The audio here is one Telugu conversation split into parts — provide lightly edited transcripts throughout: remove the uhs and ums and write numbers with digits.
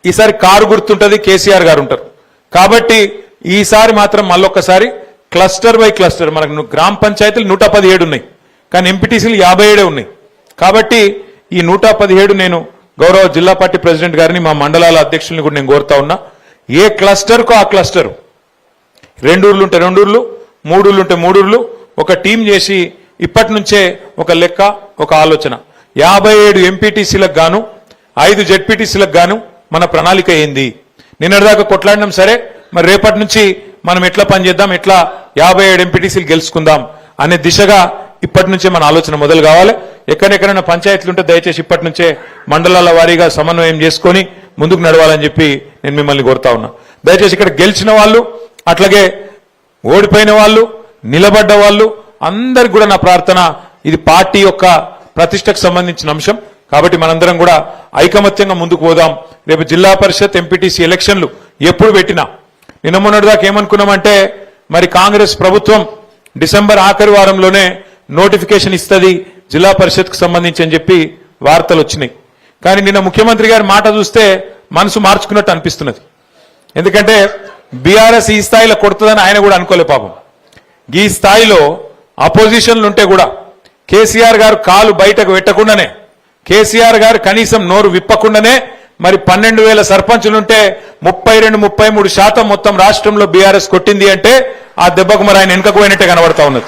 ఈసారి కారు గుర్తుంటది, కేసీఆర్ గారు ఉంటారు. కాబట్టి ఈసారి మాత్రం మళ్ళొక్కసారి క్లస్టర్ బై క్లస్టర్ మనకు గ్రామ పంచాయతీలు 117 ఉన్నాయి, కానీ ఎంపీటీసీలు 57 ఉన్నాయి. కాబట్టి ఈ 117 నేను గౌరవ జిల్లా పార్టీ ప్రెసిడెంట్ గారిని మా మండలాల అధ్యక్షుల్ని కూడా నేను కోరుతా ఉన్నా, ఏ క్లస్టర్కో ఆ క్లస్టర్, 2 ఊర్లు ఉంటే 2 ఊర్లు, 3 ఊర్లు ఉంటే 3 ఊర్లు, ఒక టీం చేసి ఇప్పటి నుంచే ఒక లెక్క, ఒక ఆలోచన. 57 ఎంపీటీసీలకు గాను 5 జెడ్పీటీసీలకు గాను మన ప్రణాళిక ఏంది? నిన్నటిదాకా కొట్లాడినాం, సరే మరి రేపటి నుంచి మనం ఎట్లా పనిచేద్దాం, ఎట్లా 57 ఎంపీటీసీలు గెలుచుకుందాం అనే దిశగా ఇప్పటి నుంచే మన ఆలోచన మొదలు కావాలి. ఎక్కడెక్కడైనా పంచాయతీలు ఉంటే దయచేసి ఇప్పటి నుంచే మండలాల వారీగా సమన్వయం చేసుకొని ముందుకు నడవాలని చెప్పి నేను మిమ్మల్ని కోరుతా ఉన్నా. దయచేసి ఇక్కడ గెలిచిన వాళ్ళు, అట్లాగే ఓడిపోయిన వాళ్ళు, నిలబడ్డ వాళ్ళు అందరికి కూడా నా ప్రార్థన, ఇది పార్టీ యొక్క ప్రతిష్టకు సంబంధించిన అంశం. కాబట్టి మనందరం కూడా ఐకమత్యంగా ముందుకు పోదాం. రేపు జిల్లా పరిషత్ ఎంపీటీసీ ఎలక్షన్లు ఎప్పుడు పెట్టినా, నిన్న మొన్నటిదాకా ఏమనుకున్నామంటే మరి కాంగ్రెస్ ప్రభుత్వం డిసెంబర్ ఆఖరి వారంలోనే నోటిఫికేషన్ ఇస్తుంది జిల్లా పరిషత్కు సంబంధించి అని చెప్పి వార్తలు వచ్చినాయి. కానీ నిన్న ముఖ్యమంత్రి గారి మాట చూస్తే మనసు మార్చుకున్నట్టు అనిపిస్తున్నది. ఎందుకంటే బీఆర్ఎస్ ఈ స్థాయిలో కొడుతుందని ఆయన కూడా అనుకోలే పాపం. ఈ స్థాయిలో అపోజిషన్లు ఉంటే కూడా కేసీఆర్ గారు కాలు బయటకు పెట్టకుండానే, కేసీఆర్ గారు కనీసం నోరు విప్పకుండానే మరి 12,000 సర్పంచులుంటే 32-33% మొత్తం రాష్ట్రంలో బీఆర్ఎస్ కొట్టింది అంటే ఆ దెబ్బకు మరి ఆయన వెనుకకు పోయినట్టే కనబడతా ఉన్నది.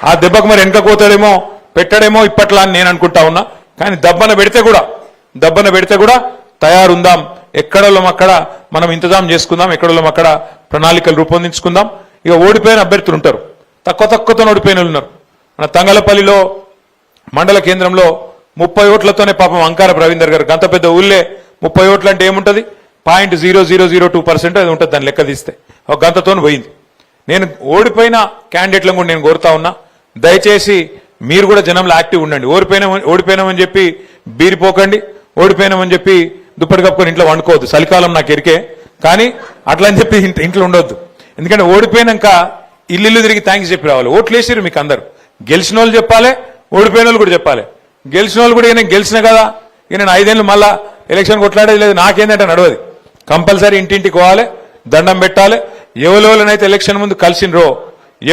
ఆ దెబ్బకు మరి వెనుక పోతాడేమో, పెట్టడేమో ఇప్పట్లా అని నేను అనుకుంటా ఉన్నా. కానీ దబ్బన పెడితే కూడా తయారుందాం. ఎక్కడోళ్ళం అక్కడ మనం ఇంతజాం చేసుకుందాం, ఎక్కడోళ్ళం అక్కడ ప్రణాళికలు రూపొందించుకుందాం. ఇక ఓడిపోయిన అభ్యర్థులు ఉంటారు, తక్కువతో ఓడిపోయిన ఉన్నారు. మన తంగలపల్లిలో మండల కేంద్రంలో 30 ఓట్లతోనే పాపం అంకార రవీందర్ గారు, గంత పెద్ద ఊళ్ళే 30 ఓట్లు అంటే ఏముంటది, 0.0002% అది ఉంటుంది దాన్ని లెక్క తీస్తే, ఒక గంతతో పోయింది. నేను ఓడిపోయిన క్యాండిడేట్లను కూడా నేను కోరుతా ఉన్నా, దయచేసి మీరు కూడా జనంలో యాక్టివ్ ఉండండి. ఓడిపోయినామని చెప్పి బీరిపోకండి, ఓడిపోయినామని చెప్పి దుప్పటి కప్పుకొని ఇంట్లో వండుకోవద్దు. చలికాలం నాకు ఎరికే, కానీ అట్లా అని చెప్పి ఇంట్లో ఉండొద్దు. ఎందుకంటే ఓడిపోయినాక ఇల్లు తిరిగి థ్యాంక్స్ చెప్పి రావాలి. ఓట్లు వేసిరు మీకు అందరు, గెలిచిన వాళ్ళు చెప్పాలి, ఓడిపోయిన వాళ్ళు కూడా చెప్పాలి. గెలిచిన వాళ్ళు కూడా నేను గెలిచిన కదా, ఇక నేను 5 ఏళ్ళు మళ్ళా ఎలక్షన్ కొట్లాడేది లేదు, నాకేందంటే నడవది. కంపల్సరీ ఇంటింటికి పోవాలి, దండం పెట్టాలి. ఎవరెవరైతే ఎలక్షన్ ముందు కలిసినరో,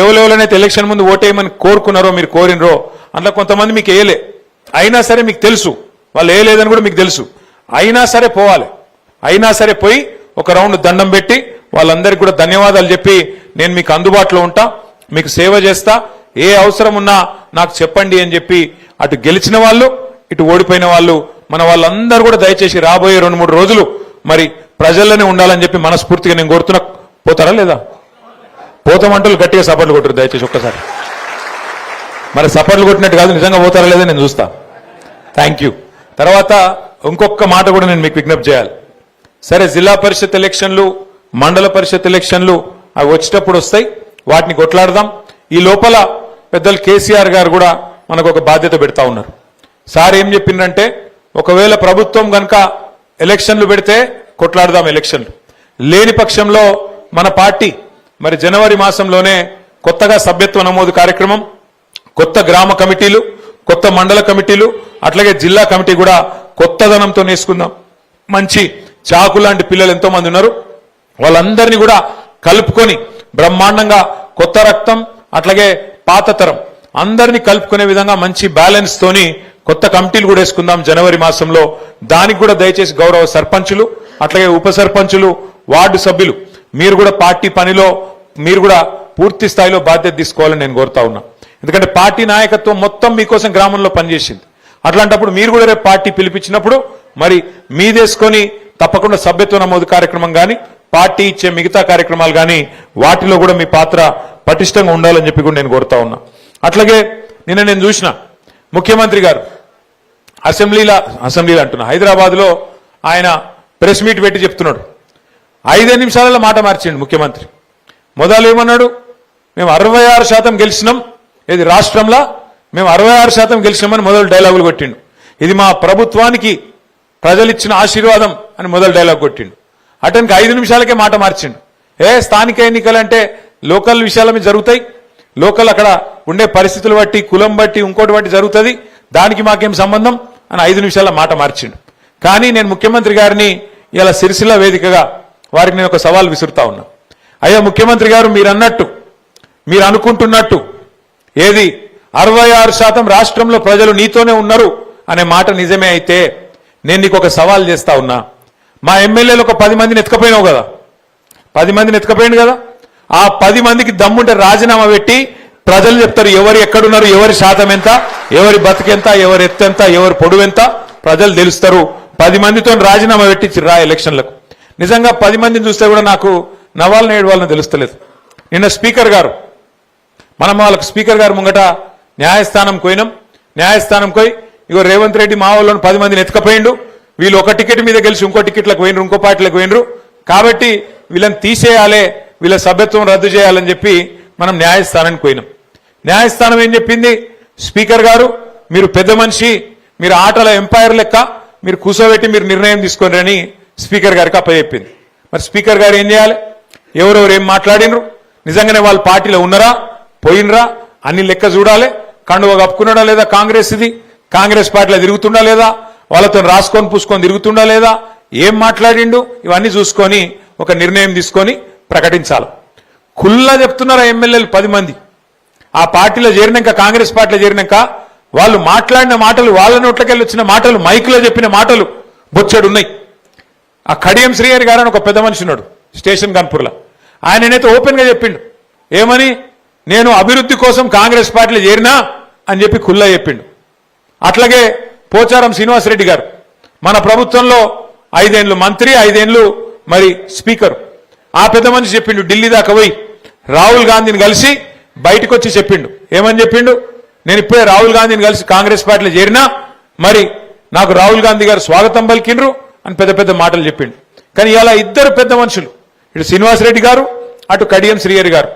ఎవరెవరైతే ఎలక్షన్ ముందు ఓటేయమని కోరుకున్నారో, మీరు కోరినరో, అందులో కొంతమంది మీకు వేయలే, అయినా సరే మీకు తెలుసు వాళ్ళు వేయలేదని కూడా మీకు తెలుసు, అయినా సరే పోవాలి. అయినా సరే పోయి ఒక రౌండ్ దండం పెట్టి వాళ్ళందరికీ కూడా ధన్యవాదాలు చెప్పి నేను మీకు అందుబాటులో ఉంటా, మీకు సేవ చేస్తా, ఏ అవసరం ఉన్నా నాకు చెప్పండి అని చెప్పి అటు గెలిచిన వాళ్ళు, ఇటు ఓడిపోయిన వాళ్ళు, మన వాళ్ళందరూ కూడా దయచేసి రాబోయే 2-3 రోజులు మరి ప్రజల్లోనే ఉండాలని చెప్పి మనస్ఫూర్తిగా నేను కోరుతున్నా. పోతారా లేదా? పోతామంటూ గట్టిగా సపోర్ట్లు కొట్టరు దయచేసి ఒక్కసారి. మరి సపోర్ట్లు కొట్టినట్టు కాదు, నిజంగా పోతారా లేదా నేను చూస్తా. Thank you. తర్వాత ఇంకొక మాట కూడా నేను మీకు విజ్ఞప్తి చేయాలి. సరే, జిల్లా పరిషత్ ఎలక్షన్లు, మండల పరిషత్ ఎలక్షన్లు అవి వచ్చేటప్పుడు వస్తాయి, వాటిని కొట్లాడదాం. ఈ లోపల పెద్దలు కేసీఆర్ గారు కూడా మనకు ఒక బాధ్యత పెడతా ఉన్నారు. సార్ ఏం చెప్పిందంటే, ఒకవేళ ప్రభుత్వం కనుక ఎలక్షన్లు పెడితే కొట్లాడదాం, ఎలక్షన్లు లేని పక్షంలో మన పార్టీ మరి జనవరి మాసంలోనే కొత్తగా సభ్యత్వ నమోదు కార్యక్రమం, కొత్త గ్రామ కమిటీలు, కొత్త మండల కమిటీలు, అట్లాగే జిల్లా కమిటీ కూడా కొత్తదనంతో నేసుకుందాం. మంచి చాకు లాంటి పిల్లలు ఎంతో మంది ఉన్నారు, వాళ్ళందరినీ కూడా కలుపుకొని బ్రహ్మాండంగా కొత్త రక్తం అట్లాగే పాత తరం అందరినీ కలుపుకునే విధంగా మంచి బ్యాలెన్స్ తోని కొత్త కమిటీలు కూడా వేసుకుందాం జనవరి మాసంలో. దానికి కూడా దయచేసి గౌరవ సర్పంచులు, అట్లాగే ఉప సర్పంచులు, వార్డు సభ్యులు మీరు కూడా పార్టీ పనిలో మీరు కూడా పూర్తి స్థాయిలో బాధ్యత తీసుకోవాలని నేను కోరుతా ఉన్నా. ఎందుకంటే పార్టీ నాయకత్వం మొత్తం మీకోసం గ్రామంలో పనిచేసింది. అట్లాంటప్పుడు మీరు కూడా రేపు పార్టీ పిలిపించినప్పుడు మరి మీదేసుకొని తప్పకుండా సభ్యత్వ నమోదు కార్యక్రమం కానీ, పార్టీ ఇచ్చే మిగతా కార్యక్రమాలు కానీ వాటిలో కూడా మీ పాత్ర పటిష్టంగా ఉండాలని చెప్పి కూడా నేను కోరుతా ఉన్నా. అట్లాగే నిన్న నేను చూసిన ముఖ్యమంత్రి గారు అసెంబ్లీలో అంటున్నా, హైదరాబాద్ లో ఆయన ప్రెస్ మీట్ పెట్టి చెప్తున్నాడు. 5 నిమిషాలలో మాట మార్చిండు ముఖ్యమంత్రి. మొదలు ఏమన్నాడు, మేము 66% గెలిచినాం, ఇది రాష్ట్రంలో మేము 66% గెలిచినామని మొదలు డైలాగులు కొట్టిండు. ఇది మా ప్రభుత్వానికి ప్రజలిచ్చిన ఆశీర్వాదం అని మొదలు డైలాగ్ కొట్టిండు. అతనికి 5 నిమిషాలకే మాట మార్చిండు. స్థానిక ఎన్నికలంటే లోకల్ విషయాల మీద జరుగుతాయి, లోకల్ అక్కడ ఉండే పరిస్థితులు బట్టి, కులం బట్టి, ఇంకోటి బట్టి జరుగుతుంది, దానికి మాకేం సంబంధం అని 5 నిమిషాల మాట మార్చిండు. కానీ నేను ముఖ్యమంత్రి గారిని ఇలా సిరిసిల్ల వేదికగా వారికి నేను ఒక సవాల్ విసురుతా ఉన్నా. అయ్యా ముఖ్యమంత్రి గారు, మీరు అన్నట్టు, మీరు అనుకుంటున్నట్టు ఏది 66% రాష్ట్రంలో ప్రజలు నీతోనే ఉన్నారు అనే మాట నిజమే అయితే నేను నీకు ఒక సవాల్ చేస్తా ఉన్నా. మా ఎమ్మెల్యేలు ఒక 10 మందిని ఎత్తుకపోయినావు కదా, 10 మందిని ఎత్తుకపోయింది కదా, ఆ 10 మందికి దమ్ముంటే రాజీనామా పెట్టి ప్రజలు చెప్తారు ఎవరు ఎక్కడున్నారు, ఎవరి శాతం ఎంత, ఎవరి బతికెంత, ఎవరి ఎత్తు ఎంత, ఎవరి పొడువు ఎంత ప్రజలు తెలుస్తారు. 10 మందితో రాజీనామా పెట్టి రా ఎలక్షన్లకు. నిజంగా 10 మందిని చూస్తే కూడా నాకు నవ్వాలని ఏడవాలని తెలుస్తలేదు. నిన్న స్పీకర్ గారు, మనం వాళ్ళకి స్పీకర్ గారు ముంగట న్యాయస్థానం పోయినాం. న్యాయస్థానం పోయి ఇగో రేవంత్ రెడ్డి మా వాళ్ళని 10 మందిని ఎత్తుకపోయిండు, వీళ్ళు ఒక టికెట్ మీద గెలిచి ఇంకో టికెట్లకు పోయినరు, ఇంకో పార్టీలకు పోయినరు, కాబట్టి వీళ్ళని తీసేయాలి, వీళ్ళ సభ్యత్వం రద్దు చేయాలని చెప్పి మనం న్యాయస్థానానికి పోయినాం. న్యాయస్థానం ఏం చెప్పింది, స్పీకర్ గారు మీరు పెద్ద మనిషి, మీరు ఆటల ఎంపైర్ లెక్క మీరు కూర్చోబెట్టి మీరు నిర్ణయం తీసుకోండి అని స్పీకర్ గారికి అప్పచెప్పింది. మరి స్పీకర్ గారు ఏం చేయాలి, ఎవరెవరు ఏం మాట్లాడినరు, నిజంగానే వాళ్ళ పార్టీలో ఉన్నారా పోయినరా అన్ని లెక్క చూడాలి. కండువ కప్పుకున్నాడా లేదా కాంగ్రెస్, ఇది కాంగ్రెస్ పార్టీలో తిరుగుతుండా లేదా, వాళ్ళతో రాసుకొని పూసుకొని తిరుగుతుండా లేదా, ఏం మాట్లాడిండు, ఇవన్నీ చూసుకొని ఒక నిర్ణయం తీసుకొని ప్రకటించాలి. కుల్లా చెప్తున్నారా ఎమ్మెల్యేలు 10 మంది ఆ పార్టీలో చేరినాక, కాంగ్రెస్ పార్టీలో చేరినాక వాళ్ళు మాట్లాడిన మాటలు, వాళ్ళ నోట్లకెళ్ళి వచ్చిన మాటలు, మైకులో చెప్పిన మాటలు బొచ్చెడున్నాయి. ఆ కడియం శ్రీహరి గారు అని ఒక పెద్ద మనిషి ఉన్నాడు స్టేషన్ కాన్పూర్లో, ఆయననైతే ఓపెన్ గా చెప్పిండు, ఏమని, నేను అభివృద్ధి కోసం కాంగ్రెస్ పార్టీలో చేరినా అని చెప్పి ఖుల్లా చెప్పిండు. అట్లాగే పోచారం శ్రీనివాసరెడ్డి గారు మన ప్రభుత్వంలో 5 ఏళ్లు మంత్రి, 5 ఏళ్లు మరి స్పీకర్. ఆ పెద్ద మనిషి చెప్పిండు, ఢిల్లీ దాకా పోయి రాహుల్ గాంధీని కలిసి బయటకు వచ్చి చెప్పిండు, ఏమని చెప్పిండు, నేను ఇప్పుడే రాహుల్ గాంధీని కలిసి కాంగ్రెస్ పార్టీలో చేరినా, మరి నాకు రాహుల్ గాంధీ గారు స్వాగతం పలికిండ్రు అని పెద్ద పెద్ద మాటలు చెప్పిండు. కానీ ఇలా ఇద్దరు పెద్ద మనుషులు, ఇటు శ్రీనివాసరెడ్డి గారు అటు కడియం శ్రీహరి గారు,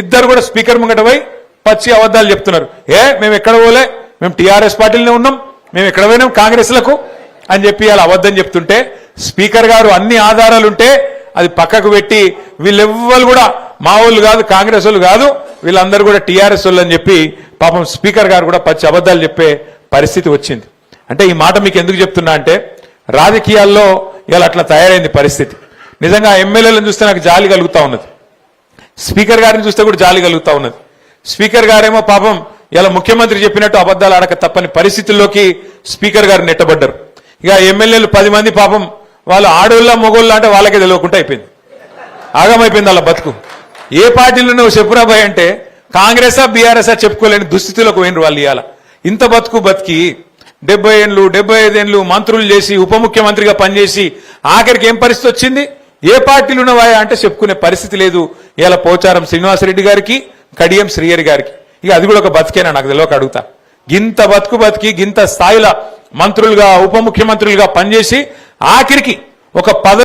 ఇద్దరు కూడా స్పీకర్ ముంగట పోయి పచ్చి అబద్ధాలు చెప్తున్నారు. మేము ఎక్కడ పోలే, మేము టీఆర్ఎస్ పార్టీలోనే ఉన్నాం, మేము ఎక్కడ పోయినాం కాంగ్రెస్లకు అని చెప్పి అలా అబద్ధం చెప్తుంటే, స్పీకర్ గారు అన్ని ఆధారాలుంటే అది పక్కకు పెట్టి వీళ్ళెవ్వరు కూడా మా వాళ్ళు కాదు, కాంగ్రెస్ వాళ్ళు కాదు, వీళ్ళందరూ కూడా టీఆర్ఎస్ వాళ్ళు అని చెప్పి పాపం స్పీకర్ గారు కూడా పచ్చి అబద్ధాలు చెప్పే పరిస్థితి వచ్చింది. అంటే ఈ మాట మీకు ఎందుకు చెప్తున్నా అంటే, రాజకీయాల్లో ఇలా అట్లా తయారైంది పరిస్థితి. నిజంగా ఎమ్మెల్యేలను చూస్తే నాకు జాలి కలుగుతా ఉన్నది, స్పీకర్ గారిని చూస్తే కూడా జాలి కలుగుతా ఉన్నది. స్పీకర్ గారేమో పాపం ఇలా ముఖ్యమంత్రి చెప్పినట్టు అబద్ధాలు ఆడక తప్పని పరిస్థితుల్లోకి స్పీకర్ గారు నెట్టబడ్డారు. ఇక ఎమ్మెల్యేలు 10 మంది పాపం వాళ్ళు ఆడోళ్ళ మొగోళ్ళ అంటే వాళ్ళకే తెలియకుండా అయిపోయింది, ఆగమైపోయింది వాళ్ళ బతుకు. ఏ పార్టీలో నువ్వు చెప్పురాబాయ్ అంటే కాంగ్రెసా బీఆర్ఎస్ఆ చెప్పుకోలేని దుస్థితిలోకి పోయినరు వాళ్ళు. ఇవాళ ఇంత బతికి 70 ఏళ్ళు 75 ఏళ్ళు మంత్రులు చేసి ఉప ముఖ్యమంత్రిగా పనిచేసి ఆఖరికి ఏం పరిస్థితి వచ్చింది, ఏ పార్టీలు ఉన్నవా అంటే చెప్పుకునే పరిస్థితి లేదు. ఇలా పోచారం శ్రీనివాసరెడ్డి గారికి, కడియం శ్రీహరి గారికి. ఇక అది కూడా ఒక బతికేనా నాకు తెలియక అడుగుతా. గింత బతికి గింత స్థాయిలో మంత్రులుగా ఉప ముఖ్యమంత్రులుగా పనిచేసి ఆఖరికి ఒక